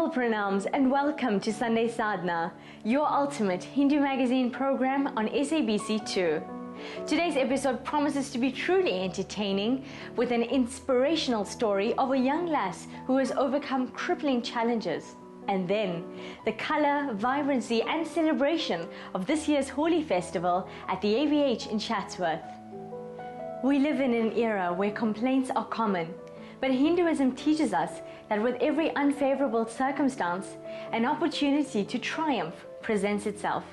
Humble pranams and welcome to Sunday Sadhana, your ultimate Hindu magazine program on SABC2. Today's episode promises to be truly entertaining with an inspirational story of a young lass who has overcome crippling challenges. And then, the colour, vibrancy and celebration of this year's Holi festival at the AVH in Chatsworth. We live in an era where complaints are common, but Hinduism teaches us that with every unfavorable circumstance, an opportunity to triumph presents itself.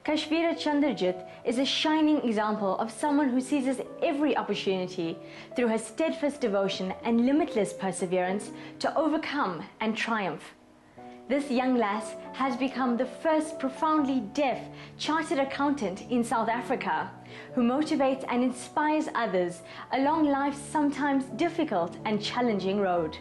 Kashveera Chanderjith is a shining example of someone who seizes every opportunity through her steadfast devotion and limitless perseverance to overcome and triumph. This young lass has become the first profoundly deaf chartered accountant in South Africa, who motivates and inspires others along life's sometimes difficult and challenging road.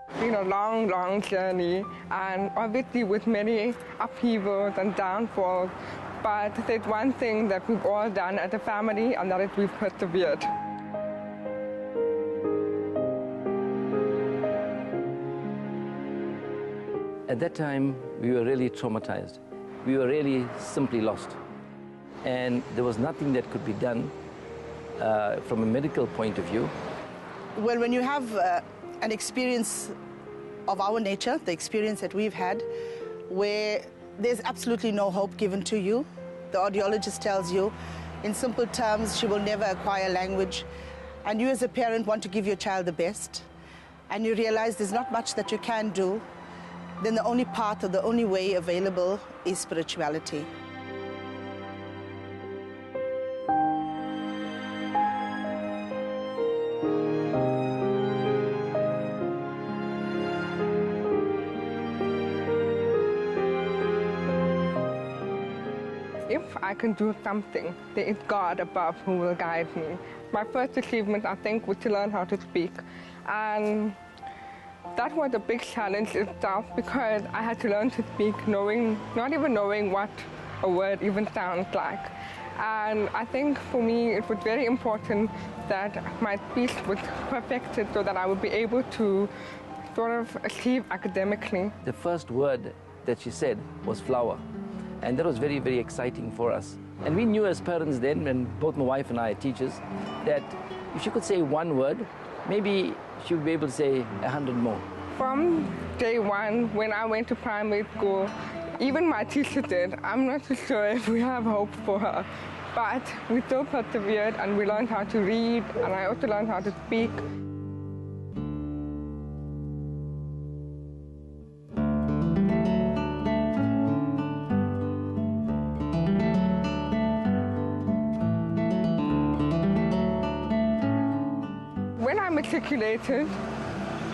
It's been a long journey, and obviously with many upheavals and downfalls. But there's one thing that we've all done as a family, and that is we've persevered. At that time, we were really traumatized. We were really simply lost. And there was nothing that could be done from a medical point of view. Well, when you have an experience of our nature, the experience that we've had, where there's absolutely no hope given to you. The audiologist tells you, in simple terms, she will never acquire language. And you as a parent want to give your child the best. And you realize there's not much that you can do. Then the only path or the only way available is spirituality. If I can do something, there is God above who will guide me. My first achievement, I think, was to learn how to speak. And that was a big challenge itself, because I had to learn to speak not even knowing what a word even sounds like. And I think for me it was very important that my speech was perfected so that I would be able to sort of achieve academically. The first word that she said was flower. And that was very, very exciting for us. And we knew as parents then, when both my wife and I are teachers, that if she could say one word, maybe she would be able to say 100 more. From day one, when I went to primary school, even my teacher did. I'm not so sure if we have hope for her. But we still persevered, and we learned how to read, and I also learned how to speak. When I matriculated,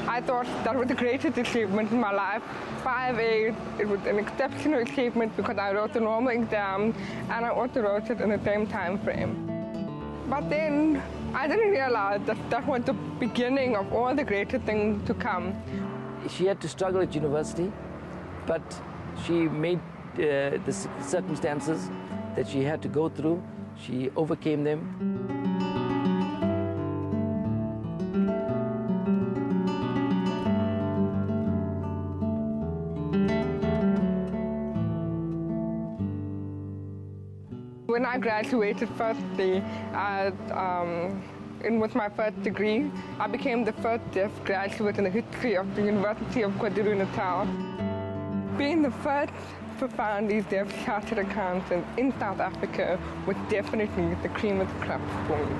I thought that was the greatest achievement in my life. 5.8, it was an exceptional achievement because I wrote the normal exam and I also wrote it in the same time frame. But then I didn't realize that that was the beginning of all the greater things to come. She had to struggle at university, but she made the circumstances that she had to go through, she overcame them. When I graduated firstly with my first degree, I became the first deaf graduate in the history of the University of KwaZulu-Natal. Being the first profoundly deaf chartered accountant in South Africa was definitely the cream of the crop for me.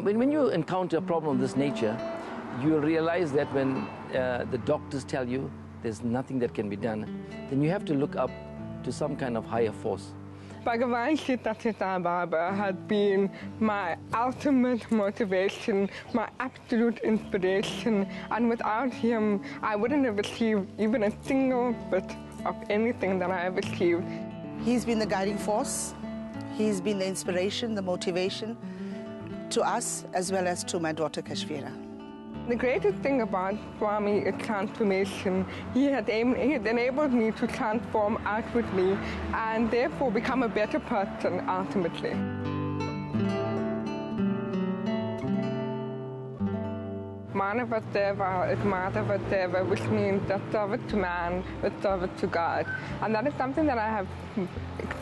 When you encounter a problem of this nature, you realize that when the doctors tell you there's nothing that can be done, then you have to look up to some kind of higher force. Bhagavan Sita Baba has been my ultimate motivation, my absolute inspiration, and without him, I wouldn't have achieved even a single bit of anything that I have achieved. He's been the guiding force. He's been the inspiration, the motivation. to us as well as to my daughter Kashveera. The greatest thing about Swami is transformation. He had enabled me to transform outwardly and therefore become a better person ultimately. Manavadeva is Madhavadeva, which means that service to man is service to God. And that is something that I have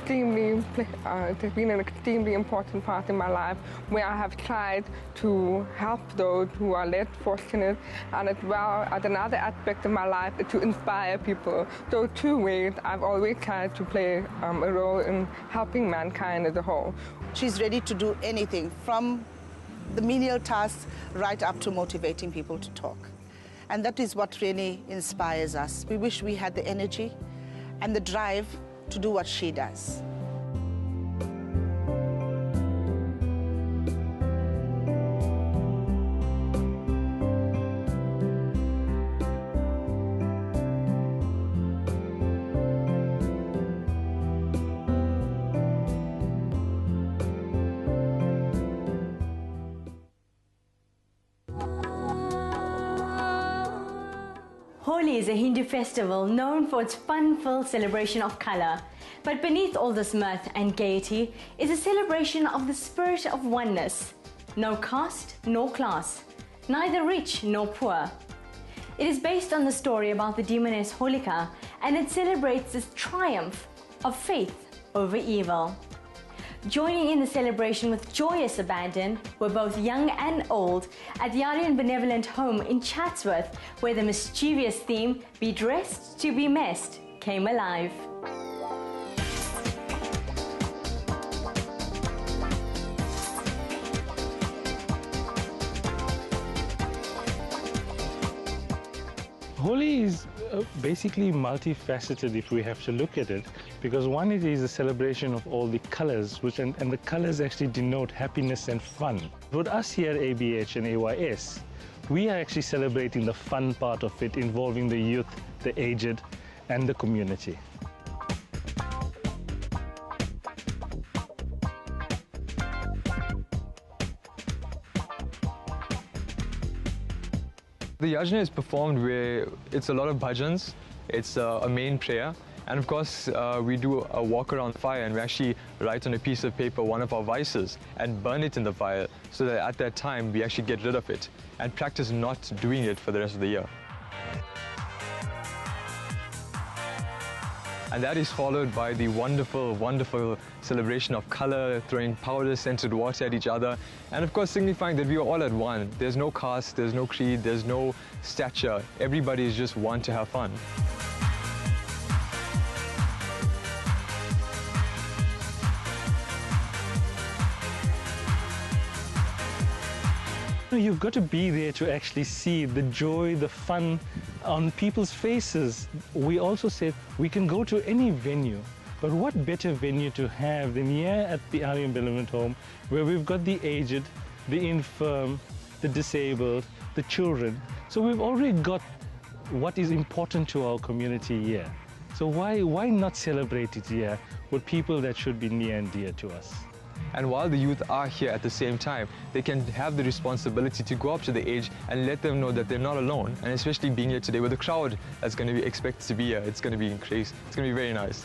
it has been an extremely important part in my life, where I have tried to help those who are less fortunate, and as well as another aspect of my life is to inspire people. So two ways I've always tried to play a role in helping mankind as a whole. She's ready to do anything, from the menial tasks right up to motivating people to talk. And that is what really inspires us. We wish we had the energy and the drive to do what she does. Holi is a Hindu festival known for its fun-filled celebration of color. But beneath all this mirth and gaiety is a celebration of the spirit of oneness. No caste nor class, neither rich nor poor. It is based on the story about the demoness Holika, and it celebrates this triumph of faith over evil. Joining in the celebration with joyous abandon were both young and old at the Aryan Benevolent Home in Chatsworth, where the mischievous theme, "Be dressed to be messed," came alive. Holi is basically multifaceted if we have to look at it, because one, it is a celebration of all the colors, and the colors actually denote happiness and fun. With us here at ABH and AYS, we are actually celebrating the fun part of it, involving the youth, the aged, and the community. The yajna is performed where it's a lot of bhajans, it's a main prayer, and of course we do a walk around fire, and we actually write on a piece of paper one of our vices and burn it in the fire, so that at that time we actually get rid of it and practice not doing it for the rest of the year. And that is followed by the wonderful, wonderful celebration of color, throwing powder-scented water at each other, and of course signifying that we are all at one. There's no caste, there's no creed, there's no stature. Everybody is just one to have fun. You've got to be there to actually see the joy, the fun on people's faces. We also said we can go to any venue, but what better venue to have than here at the Aryan Benevolent Home, where we've got the aged, the infirm, the disabled, the children. So we've already got what is important to our community here. So why not celebrate it here with people that should be near and dear to us? And while the youth are here at the same time, they can have the responsibility to go up to the age and let them know that they're not alone. And especially being here today with the crowd that's going to be expected to be here, it's going to be increased. It's going to be very nice.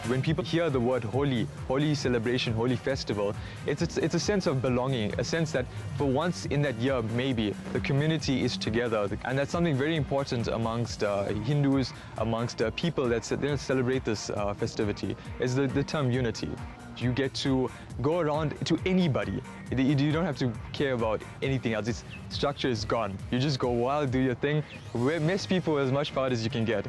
When people hear the word Holi, Holi celebration, Holi festival, it's a sense of belonging, a sense that for once in that year, maybe, the community is together. And that's something very important amongst Hindus, amongst people that celebrate this festivity, is the term unity. You get to go around to anybody. You don't have to care about anything else. Its structure is gone. You just go wild, do your thing, mess people with as much power as you can get.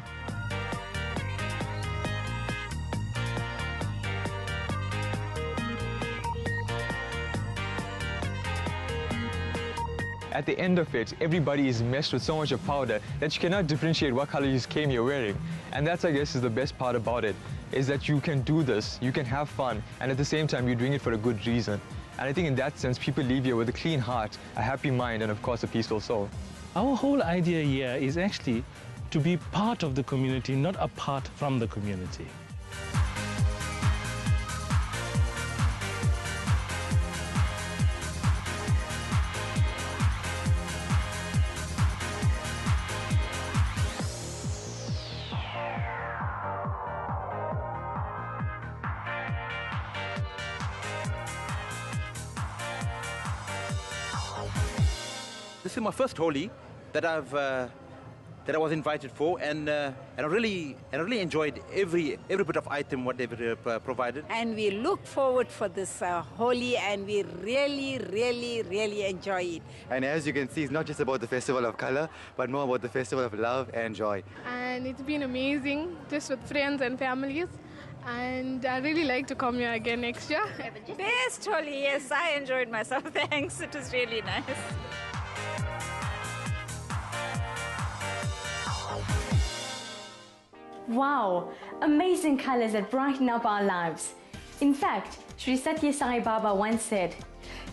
At the end of it, everybody is meshed with so much of powder that you cannot differentiate what color you came here wearing. And that's, I guess, is the best part about it, is that you can do this, you can have fun, and at the same time, you're doing it for a good reason. And I think in that sense, people leave here with a clean heart, a happy mind, and of course, a peaceful soul. Our whole idea here is actually to be part of the community, not apart from the community. This is my first Holi that I was invited for, and I really enjoyed every bit of item what they've provided. And we look forward for this Holi, and we really enjoy it. And as you can see, it's not just about the festival of color, but more about the festival of love and joy. And it's been amazing, just with friends and families. And I really like to come here again next year. Best Holi, yes, I enjoyed myself, thanks. It was really nice. Wow, amazing colors that brighten up our lives. In fact, Sri Satya Sai Baba once said,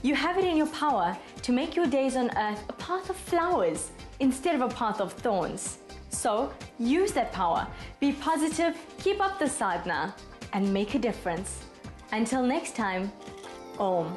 "You have it in your power to make your days on earth a path of flowers instead of a path of thorns." So use that power, be positive, keep up the sadhana, and make a difference. Until next time, Om.